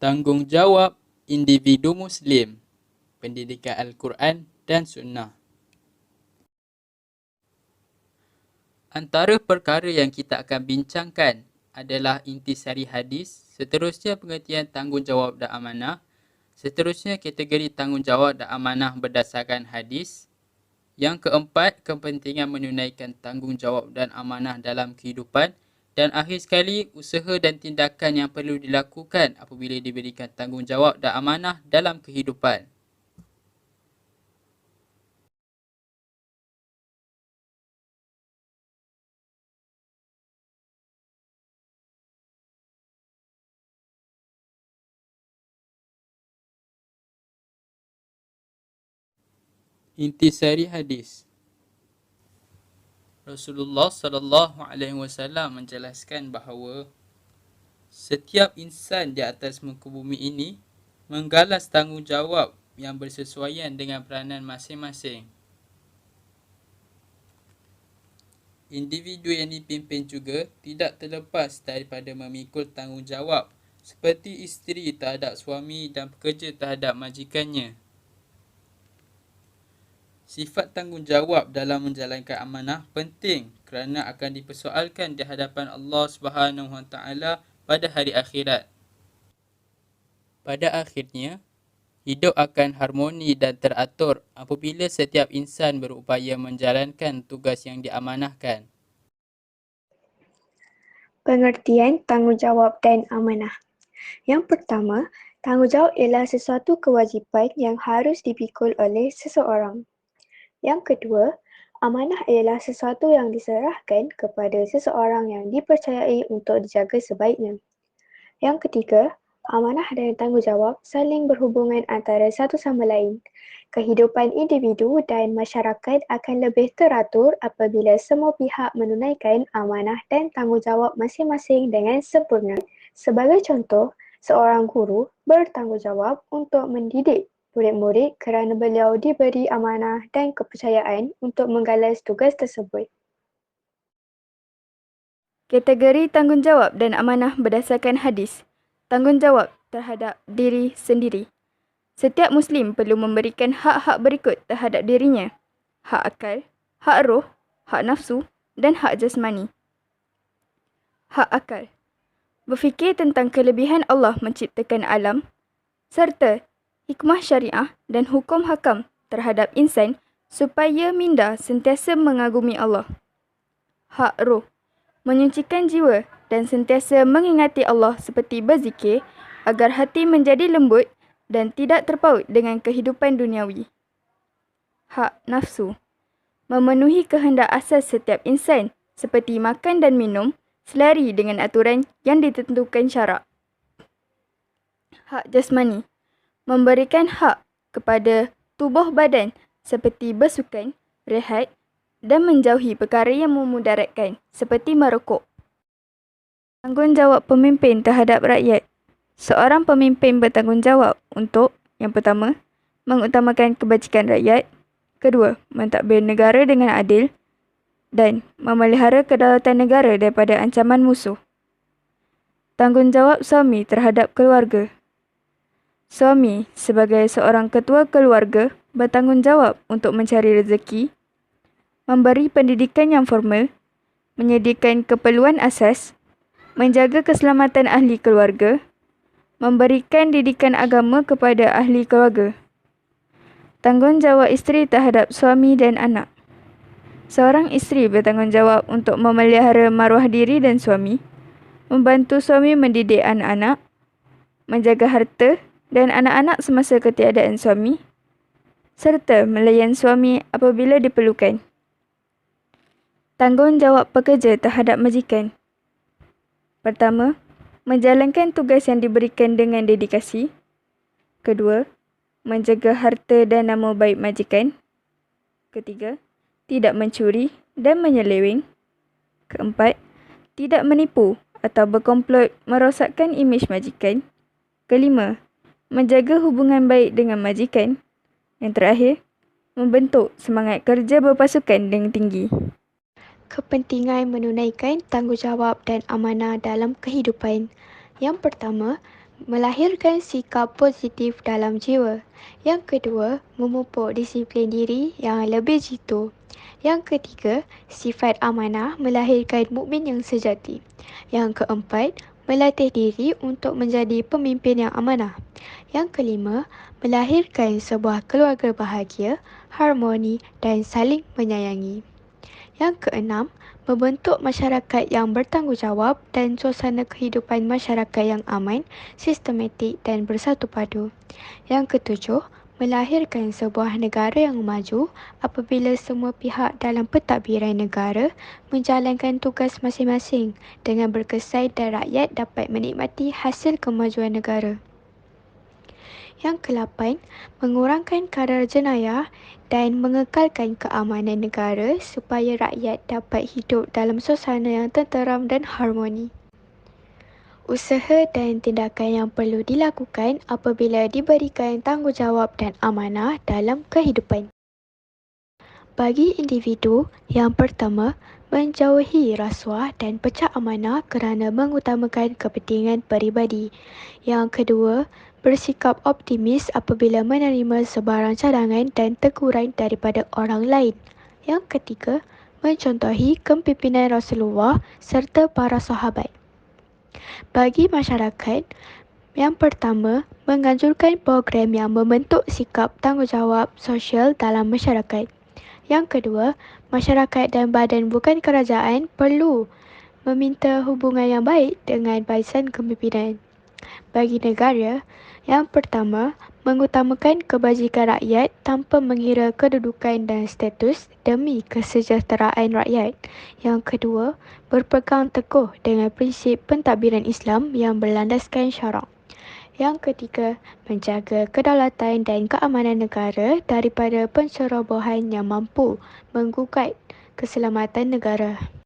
Tanggungjawab individu Muslim, pendidikan Al-Quran dan Sunnah. Antara perkara yang kita akan bincangkan adalah intisari hadis, seterusnya pengertian tanggungjawab dan amanah, seterusnya kategori tanggungjawab dan amanah berdasarkan hadis, yang keempat, kepentingan menunaikan tanggungjawab dan amanah dalam kehidupan, dan akhir sekali, usaha dan tindakan yang perlu dilakukan apabila diberikan tanggungjawab dan amanah dalam kehidupan. Intisari hadis. Rasulullah SAW menjelaskan bahawa setiap insan di atas muka bumi ini menggalas tanggungjawab yang bersesuaian dengan peranan masing-masing. Individu yang dipimpin juga tidak terlepas daripada memikul tanggungjawab seperti isteri terhadap suami dan pekerja terhadap majikannya. Sifat tanggungjawab dalam menjalankan amanah penting kerana akan dipersoalkan di hadapan Allah SWT pada hari akhirat. Pada akhirnya, hidup akan harmoni dan teratur apabila setiap insan berupaya menjalankan tugas yang diamanahkan. Pengertian tanggungjawab dan amanah. Yang pertama, tanggungjawab ialah sesuatu kewajipan yang harus dipikul oleh seseorang. Yang kedua, amanah ialah sesuatu yang diserahkan kepada seseorang yang dipercayai untuk dijaga sebaiknya. Yang ketiga, amanah dan tanggungjawab saling berhubungan antara satu sama lain. Kehidupan individu dan masyarakat akan lebih teratur apabila semua pihak menunaikan amanah dan tanggungjawab masing-masing dengan sempurna. Sebagai contoh, seorang guru bertanggungjawab untuk mendidik murid-murid kerana beliau diberi amanah dan kepercayaan untuk menggalas tugas tersebut. Kategori tanggungjawab dan amanah berdasarkan hadis. Tanggungjawab terhadap diri sendiri. Setiap Muslim perlu memberikan hak-hak berikut terhadap dirinya. Hak akal, hak roh, hak nafsu dan hak jasmani. Hak akal. Berfikir tentang kelebihan Allah menciptakan alam serta hikmah syariah dan hukum hakam terhadap insan supaya minda sentiasa mengagumi Allah. Hak roh. Menyucikan jiwa dan sentiasa mengingati Allah seperti berzikir agar hati menjadi lembut dan tidak terpaut dengan kehidupan duniawi. Hak nafsu. Memenuhi kehendak asas setiap insan seperti makan dan minum selari dengan aturan yang ditentukan syarak. Hak jasmani. Memberikan hak kepada tubuh badan seperti bersukan, rehat dan menjauhi perkara yang memudaratkan seperti merokok. Tanggungjawab pemimpin terhadap rakyat. Seorang pemimpin bertanggungjawab untuk, yang pertama, mengutamakan kebajikan rakyat, kedua, mentadbir negara dengan adil dan memelihara kedaulatan negara daripada ancaman musuh. Tanggungjawab suami terhadap keluarga. Suami sebagai seorang ketua keluarga bertanggungjawab untuk mencari rezeki, memberi pendidikan yang formal, menyediakan keperluan asas, menjaga keselamatan ahli keluarga, memberikan didikan agama kepada ahli keluarga. Tanggungjawab isteri terhadap suami dan anak. Seorang isteri bertanggungjawab untuk memelihara maruah diri dan suami, membantu suami mendidik anak-anak, menjaga harta dan anak-anak semasa ketiadaan suami, serta melayan suami apabila diperlukan. Tanggungjawab pekerja terhadap majikan. Pertama, menjalankan tugas yang diberikan dengan dedikasi. Kedua, menjaga harta dan nama baik majikan. Ketiga, tidak mencuri dan menyeleweng. Keempat, tidak menipu atau berkomplot merosakkan imej majikan. Kelima, menjaga hubungan baik dengan majikan. Yang terakhir, membentuk semangat kerja berpasukan dengan tinggi. Kepentingan menunaikan tanggungjawab dan amanah dalam kehidupan. Yang pertama, melahirkan sikap positif dalam jiwa. Yang kedua, memupuk disiplin diri yang lebih jitu. Yang ketiga, sifat amanah melahirkan mukmin yang sejati. Yang keempat, melatih diri untuk menjadi pemimpin yang amanah. Yang kelima, melahirkan sebuah keluarga bahagia, harmoni dan saling menyayangi. Yang keenam, membentuk masyarakat yang bertanggungjawab dan suasana kehidupan masyarakat yang aman, sistematik dan bersatu padu. Yang ketujuh, melahirkan sebuah negara yang maju apabila semua pihak dalam pentadbiran negara menjalankan tugas masing-masing dengan berkesan dan rakyat dapat menikmati hasil kemajuan negara. Yang ke-8, mengurangkan kadar jenayah dan mengekalkan keamanan negara supaya rakyat dapat hidup dalam suasana yang tenteram dan harmoni. Usaha dan tindakan yang perlu dilakukan apabila diberikan tanggungjawab dan amanah dalam kehidupan. Bagi individu, yang pertama, menjauhi rasuah dan pecah amanah kerana mengutamakan kepentingan peribadi. Yang kedua, bersikap optimis apabila menerima sebarang cadangan dan teguran daripada orang lain. Yang ketiga, mencontohi kepimpinan Rasulullah serta para sahabat. Bagi masyarakat, yang pertama, menganjurkan program yang membentuk sikap tanggungjawab sosial dalam masyarakat. Yang kedua, masyarakat dan badan bukan kerajaan perlu meminta hubungan yang baik dengan barisan kepimpinan. Bagi negara, yang pertama, mengutamakan kebajikan rakyat tanpa mengira kedudukan dan status demi kesejahteraan rakyat. Yang kedua, berpegang teguh dengan prinsip pentadbiran Islam yang berlandaskan syarak. Yang ketiga, menjaga kedaulatan dan keamanan negara daripada pencerobohan yang mampu menggugat keselamatan negara.